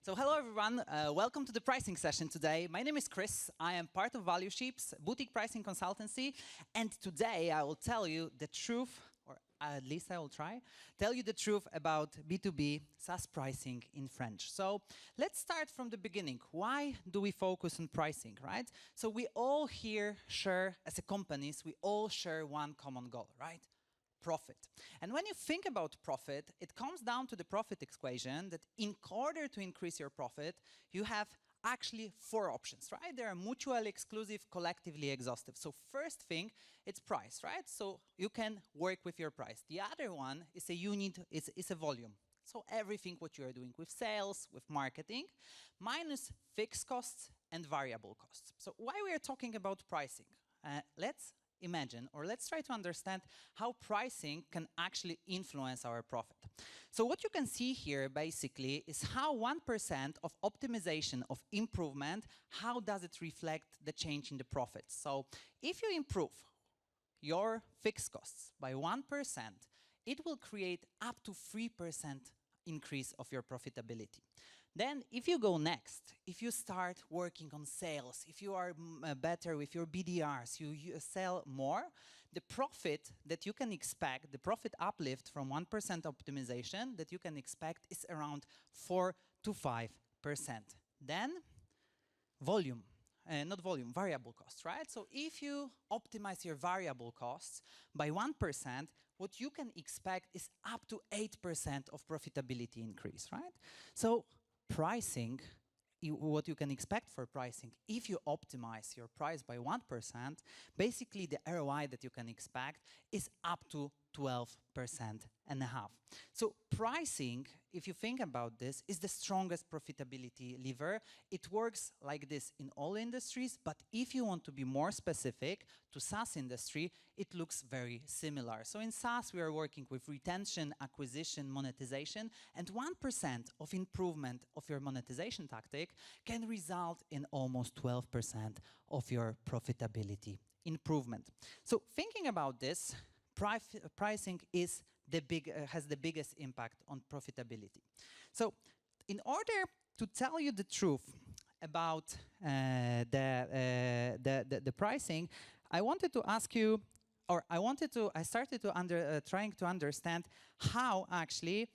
So hello everyone, welcome to the pricing session today. My name is Chris, I am part of Valueships, boutique pricing consultancy, and today I will tell you the truth, or at least I will try, tell you the truth about B2B SaaS pricing in French. So let's start from the beginning. Why do we focus on pricing, right? So we all here share, as a companies, we all share one common goal, right? Profit. And when you think about profit, it comes down to the profit equation that in order to increase your profit, you have actually four options, right? They are mutually exclusive, collectively exhaustive. So first thing, it's price, right? So you can work with your price. The other one is a unit, is a volume. So everything what you are doing with sales, with marketing, minus fixed costs and variable costs. So why we are talking about pricing? Let's imagine, or let's try to understand how pricing can actually influence our profit. So what you can see here basically is how 1% of optimization, of improvement, how does it reflect the change in the profits? So if you improve your fixed costs by 1%, it will create up to 3% increase of your profitability. Then if you go next, if you start working on sales, if you are better with your BDRs, you sell more, the profit that you can expect, the profit uplift from 1% optimization that you can expect is around 4 to 5%. Then volume. Not volume, variable costs, right? So if you optimize your variable costs by 1%, what you can expect is up to 8% of profitability increase, right? So pricing, what you can expect for pricing, if you optimize your price by 1%, basically the ROI that you can expect is up to 12.5%. So pricing, if you think about this, is the strongest profitability lever. It works like this in all industries, but if you want to be more specific to SaaS industry, it looks very similar. So in SaaS, we are working with retention, acquisition, monetization, and 1% of improvement of your monetization tactic can result in almost 12% of your profitability improvement. So thinking about this, pricing is has the biggest impact on profitability. So in order to tell you the truth about the pricing, I wanted to ask you, or I started to trying to understand how actually,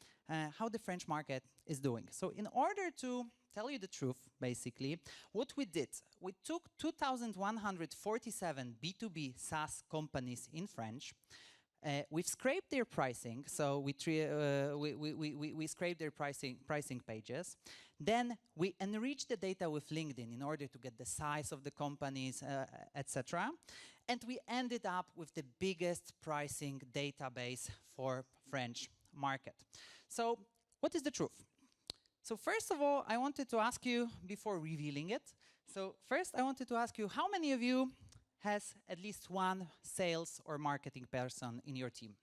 how the French market is doing. So in order to tell you the truth, basically, what we did, we took 2,147 B2B SaaS companies in French. We've scraped their pricing, so we scraped their pricing pages. Then we enriched the data with LinkedIn in order to get the size of the companies, etc. And we ended up with the biggest pricing database for French market. So what is the truth? So first of all, I wanted to ask you, before revealing it, so first I wanted to ask you, how many of you has at least one sales or marketing person in your team?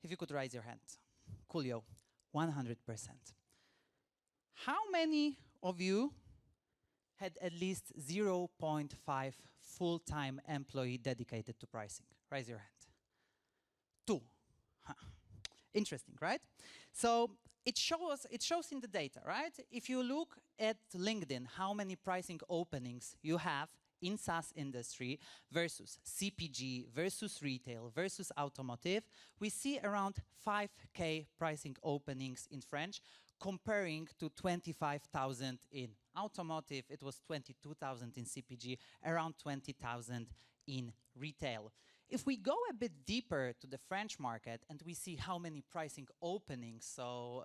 If you could raise your hand. Coolio, 100%. How many of you had at least 0.5 full-time employee dedicated to pricing? Raise your hand. 2. Huh. Interesting, right? So it shows in the data, right? If you look at LinkedIn, how many pricing openings you have in SaaS industry versus CPG, versus retail, versus automotive, we see around 5K pricing openings in French, comparing to 25,000 in automotive. It was 22,000 in CPG, around 20,000 in retail. If we go a bit deeper to the French market and we see how many pricing openings, so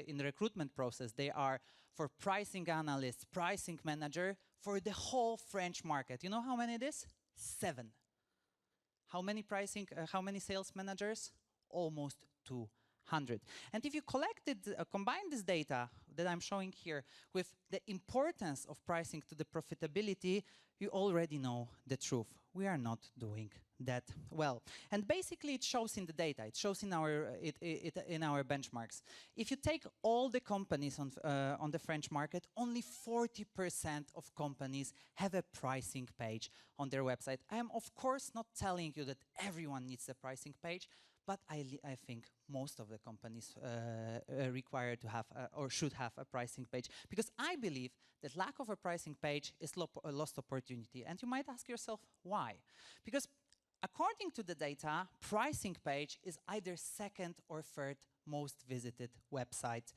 in the recruitment process, they are for pricing analysts, pricing manager, for the whole French market. You know how many it is? 7. How many sales managers? Almost 200. And if you combine this data that I'm showing here with the importance of pricing to the profitability, you already know the truth. We are not doing that well. And basically it shows in the data, it shows in our benchmarks. If you take all the companies on the French market, only 40% of companies have a pricing page on their website. I am of course not telling you that everyone needs a pricing page, but I think most of the companies require to have or should have a pricing page, because I believe that lack of a pricing page is a lost opportunity. And you might ask yourself, why? Because according to the data, pricing page is either second or third most visited website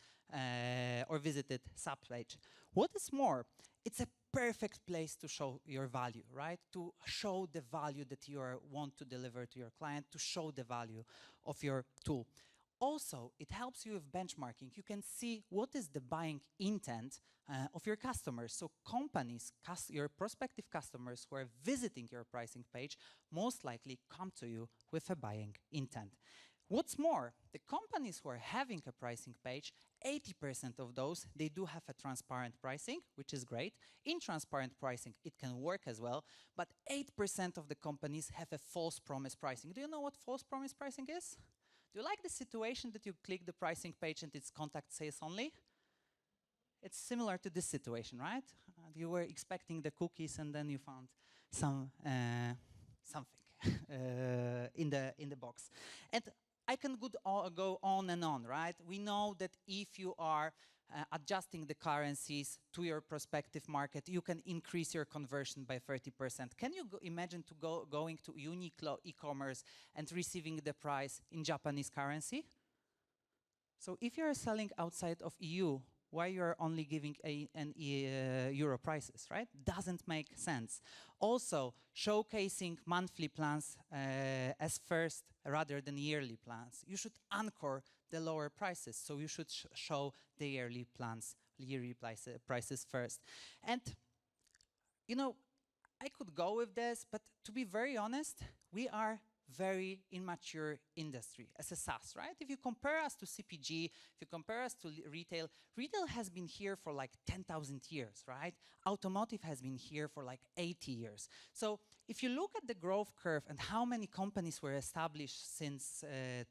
or visited subpage. What is more, it's a perfect place to show your value, right? To show the value that you want to deliver to your client, to show the value of your tool. Also, it helps you with benchmarking. You can see what is the buying intent of your customers. So companies, your prospective customers who are visiting your pricing page most likely come to you with a buying intent. What's more, the companies who are having a pricing page, 80% of those, they do have a transparent pricing, which is great. In transparent pricing, it can work as well, but 8% of the companies have a false promise pricing. Do you know what false promise pricing is? Do you like the situation that you click the pricing page and it's contact sales only? It's similar to this situation, right? You were expecting the cookies and then you found something in the box. And I can go on and on, right? We know that if you are adjusting the currencies to your prospective market, you can increase your conversion by 30%. Can you imagine going to Uniqlo e-commerce and receiving the price in Japanese currency? So if you're selling outside of EU, why you're only giving euro prices, right? Doesn't make sense. Also, showcasing monthly plans as first rather than yearly plans. You should anchor the lower prices, so you should show the yearly plans, yearly prices first. And, you know, I could go with this, but to be very honest, we are very immature industry as a SaaS, right? If you compare us to CPG, if you compare us to retail, retail has been here for like 10,000 years, right? Automotive has been here for like 80 years. So if you look at the growth curve and how many companies were established since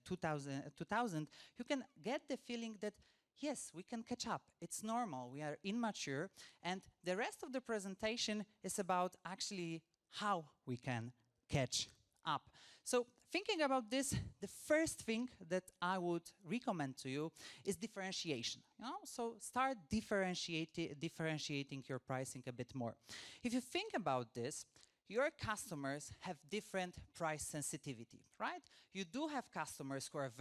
2000, you can get the feeling that yes, we can catch up. It's normal. We are immature. And the rest of the presentation is about actually how we can catch up. So thinking about this, the first thing that I would recommend to you is differentiation. So start differentiating your pricing a bit more. If you think about this, your customers have different price sensitivity, right? You do have customers who are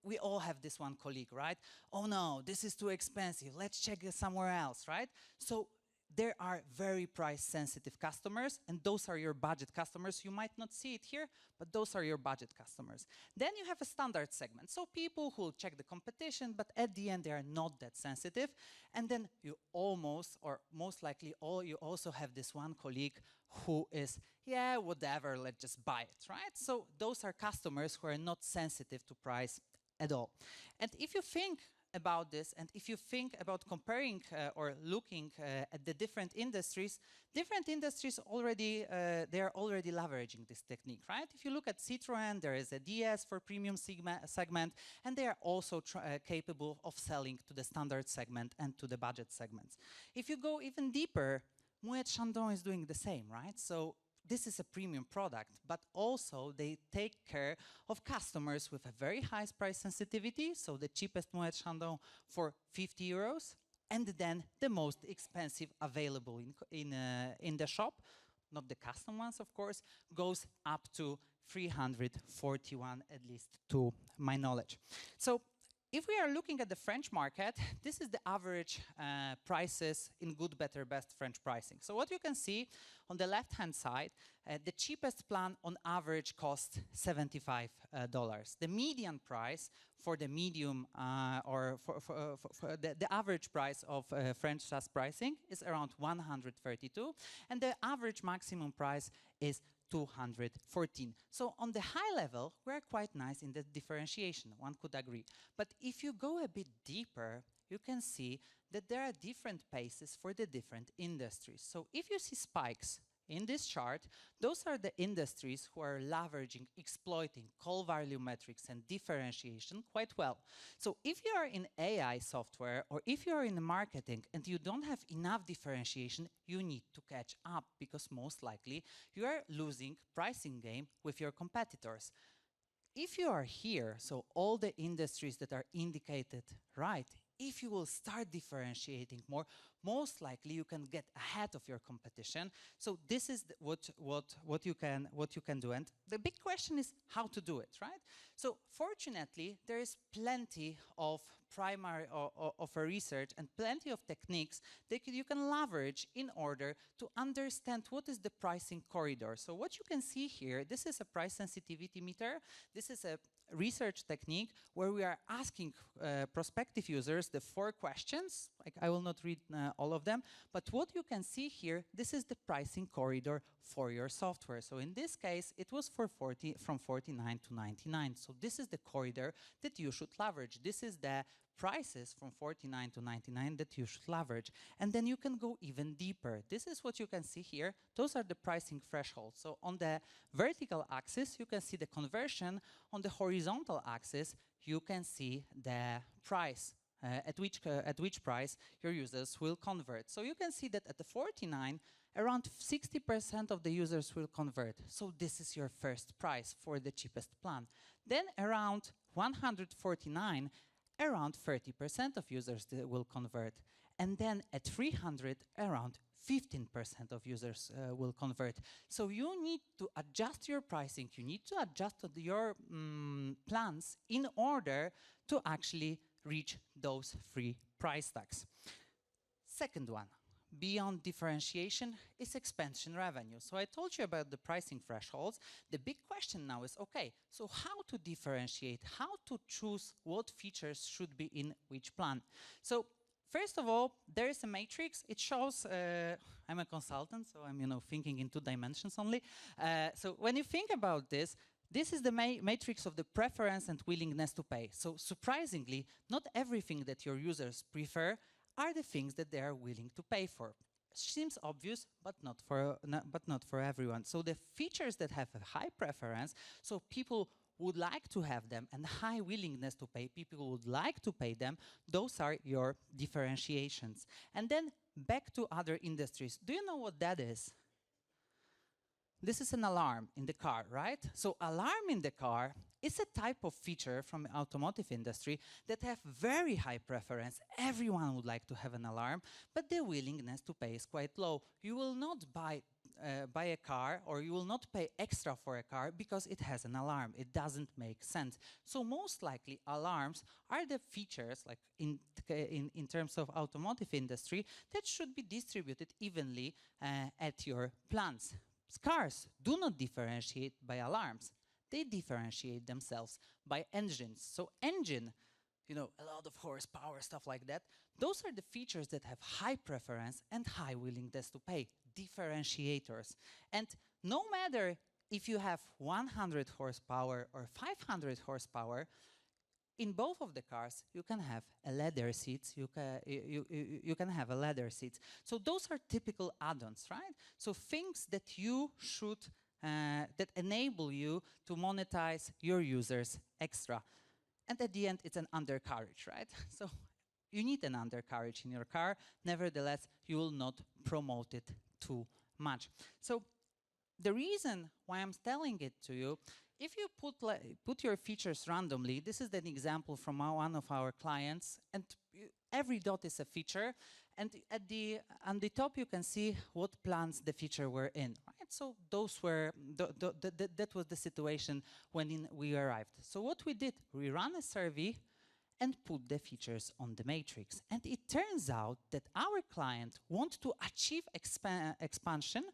we all have this one colleague, right? Oh no, this is too expensive. Let's check it somewhere else, right? So there are very price-sensitive customers, and those are your budget customers. You might not see it here, but those are your budget customers. Then you have a standard segment, so people who will check the competition, but at the end, they are not that sensitive. And then you almost, or most likely, you also have this one colleague who is, yeah, whatever, let's just buy it, right? So those are customers who are not sensitive to price at all. And if you think about this, and if you think about comparing or looking at the different industries already, they are already leveraging this technique, right? If you look at Citroën, there is a DS for premium segment, and they are also capable of selling to the standard segment and to the budget segments. If you go even deeper, Moët Chandon is doing the same, right? So this is a premium product, but also they take care of customers with a very high price sensitivity, so the cheapest Moët Chandon for 50 euros, and then the most expensive available in the shop, not the custom ones, of course, goes up to 341, at least to my knowledge. So if we are looking at the French market, this is the average prices in good, better, best French pricing. So what you can see on the left-hand side, the cheapest plan on average costs $75. The median price for the medium or for the average price of French SaaS pricing is around 132, and the average maximum price is 214. So on the high level, we're quite nice in the differentiation, one could agree. But if you go a bit deeper, you can see that there are different paces for the different industries. So if you see spikes in this chart, those are the industries who are leveraging, exploiting call value metrics and differentiation quite well. So if you are in AI software or if you are in marketing and you don't have enough differentiation, you need to catch up because most likely you are losing pricing game with your competitors. If you are here, so all the industries that are indicated right, if you will start differentiating more, most likely you can get ahead of your competition. So this is what you can do. And the big question is how to do it, right? So fortunately, there is plenty of primary of a research and plenty of techniques that you can leverage in order to understand what is the pricing corridor. So what you can see here, this is a price sensitivity meter. This is a research technique where we are asking prospective users the 4 questions. Like, I will not read all of them, but what you can see here, this is the pricing corridor for your software. So in this case, it was for from 49 to 99. So this is the corridor that you should leverage. This is the prices from 49 to 99 that you should leverage. And then you can go even deeper. This is what you can see here. Those are the pricing thresholds. So on the vertical axis, you can see the conversion. On the horizontal axis, you can see the price, at which price your users will convert. So you can see that at the 49, around 60% of the users will convert. So this is your first price for the cheapest plan. Then around 149, around 30% of users will convert. And then at 300, around 15% of users will convert. So you need to adjust your pricing. You need to adjust your plans in order to actually reach those 3 price tags. Second one, beyond differentiation, is expansion revenue. So I told you about the pricing thresholds. The big question now is, okay, so how to differentiate, how to choose what features should be in which plan? So first of all, there is a matrix. It shows, I'm a consultant, so I'm thinking in 2 dimensions only. So when you think about this, this is the matrix of the preference and willingness to pay. So surprisingly, not everything that your users prefer are the things that they are willing to pay for. Seems obvious, but not for everyone. So the features that have a high preference, so people would like to have them, and high willingness to pay, people would like to pay them, those are your differentiations. And then back to other industries. Do you know what that is? This is an alarm in the car, right? So alarm in the car is a type of feature from the automotive industry that have very high preference. Everyone would like to have an alarm, but the willingness to pay is quite low. You will not buy a car, or you will not pay extra for a car because it has an alarm. It doesn't make sense. So most likely alarms are the features, like in terms of automotive industry, that should be distributed evenly at your plants. Cars do not differentiate by alarms. They differentiate themselves by engines. So engine, a lot of horsepower, stuff like that, those are the features that have high preference and high willingness to pay, differentiators. And no matter if you have 100 horsepower or 500 horsepower, in both of the cars, you can have a leather seats. You can have a leather seats. So those are typical add-ons, right? So things that you should, that enable you to monetize your users extra. And at the end, it's an undercarriage, right? So you need an undercarriage in your car. Nevertheless, you will not promote it too much. So the reason why I'm telling it to you, if you put your features randomly, this is an example from one of our clients, and every dot is a feature, and on the top you can see what plans the feature were in. Right? So those were that was the situation when we arrived. So what we did, we ran a survey and put the features on the matrix, and it turns out that our client want to achieve expansion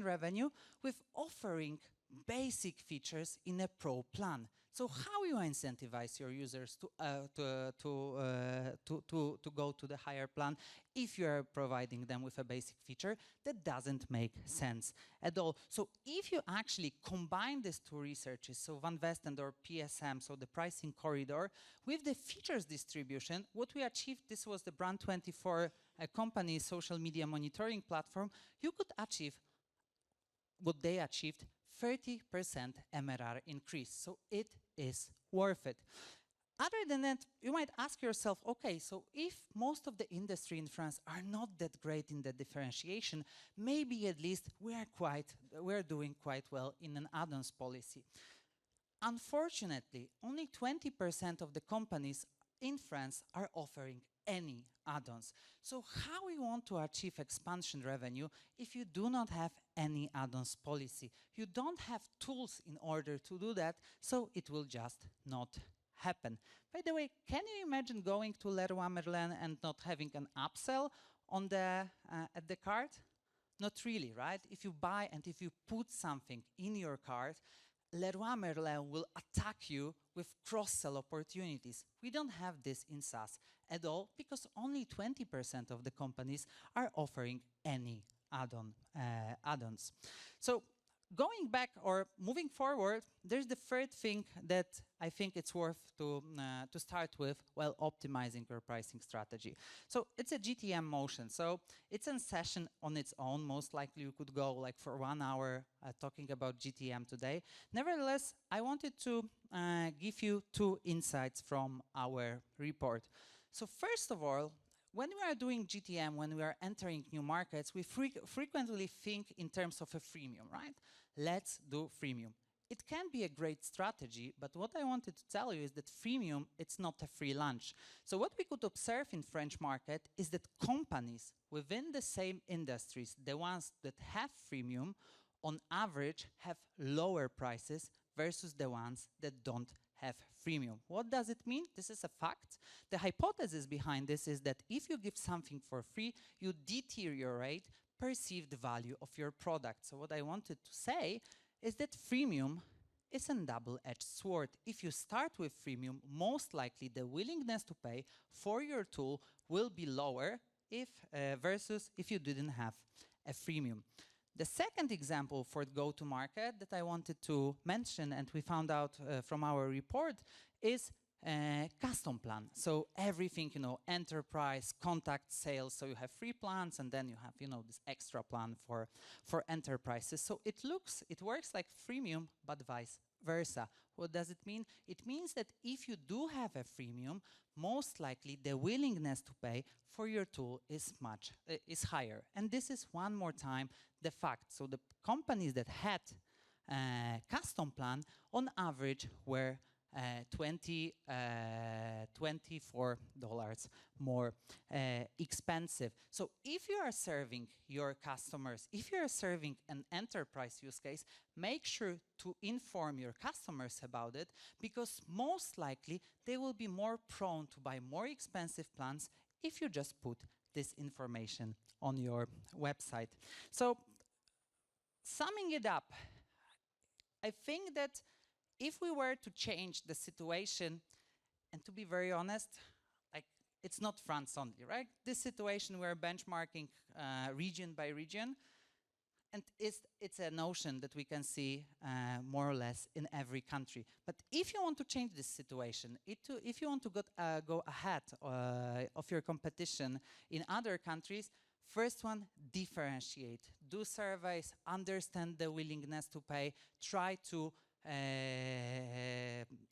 revenue with offering basic features in a pro plan. So how you incentivize your users to go to the higher plan if you are providing them with a basic feature? That doesn't make sense at all. So if you actually combine these two researches, so Van Vesten or PSM, so the pricing corridor, with the features distribution, what we achieved, this was the Brand24 company social media monitoring platform, you could achieve what they achieved, 30% MRR increase. So it is worth it. Other than that, you might ask yourself, okay, so if most of the industry in France are not that great in the differentiation, maybe at least we're doing quite well in an add-ons policy. Unfortunately, only 20% of the companies in France are offering any add-ons. So how we want to achieve expansion revenue if you do not have any add-ons policy? You don't have tools in order to do that, so it will just not happen. By the way, can you imagine going to Leroy Merlin and not having an upsell on the at the cart? Not really, right? If you buy and if you put something in your cart, Leroy Merlin will attack you with cross-sell opportunities. We don't have this in SaaS at all because only 20% of the companies are offering any add-ons. So going back or moving forward, there's the third thing that I think it's worth to start with while optimizing your pricing strategy. So it's a GTM motion. So it's a session on its own. Most likely you could go like for 1 hour talking about GTM today. Nevertheless, I wanted to give you 2 insights from our report. So first of all, when we are doing GTM, when we are entering new markets, we frequently think in terms of a freemium, right? Let's do freemium. It can be a great strategy, but what I wanted to tell you is that freemium, it's not a free lunch. So what we could observe in French market is that companies within the same industries, the ones that have freemium, on average have lower prices versus the ones that don't have freemium. What does it mean? This is a fact. The hypothesis behind this is that if you give something for free, you deteriorate perceived value of your product. So what I wanted to say is that freemium is a double-edged sword. If you start with freemium, most likely the willingness to pay for your tool will be lower versus if you didn't have a freemium. The second example for go-to-market that I wanted to mention, and we found out from our report, is custom plan. So everything, enterprise, contact sales. So you have free plans, and then you have, this extra plan for enterprises. So it works like freemium, but vice versa. What does it mean? It means that if you do have a freemium, most likely the willingness to pay for your tool is higher. And this is one more time the fact. So the companies that had custom plan on average were $24 more expensive. So if you are serving your customers, if you are serving an enterprise use case, make sure to inform your customers about it, because most likely they will be more prone to buy more expensive plans if you just put this information on your website. So summing it up, I think that if we were to change the situation, and to be very honest, it's not France only, right? This situation we're benchmarking region by region, and it's a notion that we can see more or less in every country. But if you want to change this situation, if you want to go ahead of your competition in other countries, first one, differentiate. Do surveys, understand the willingness to pay, try to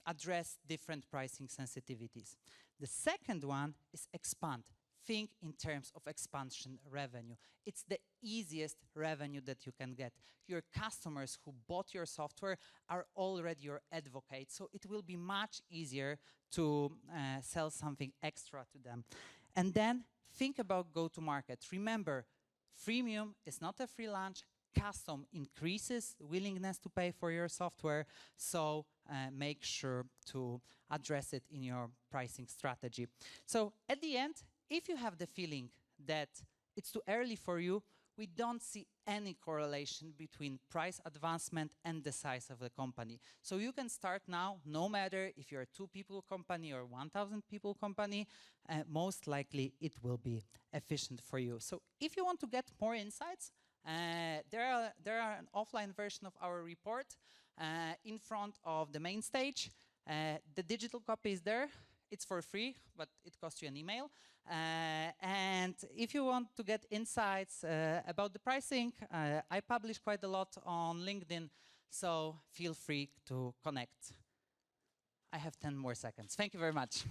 address different pricing sensitivities. The second one is expand. Think in terms of expansion revenue. It's the easiest revenue that you can get. Your customers who bought your software are already your advocates, so it will be much easier to sell something extra to them. And then think about go-to-market. Remember, freemium is not a free lunch. Custom increases willingness to pay for your software, so make sure to address it in your pricing strategy. So at the end, if you have the feeling that it's too early for you, we don't see any correlation between price advancement and the size of the company. So you can start now, no matter if you're a 2-people company or 1,000-people company, most likely it will be efficient for you. So if you want to get more insights, there are an offline version of our report in front of the main stage. The digital copy is there. It's for free, but it costs you an email. And if you want to get insights about the pricing, I publish quite a lot on LinkedIn, so feel free to connect. I have 10 more seconds. Thank you very much.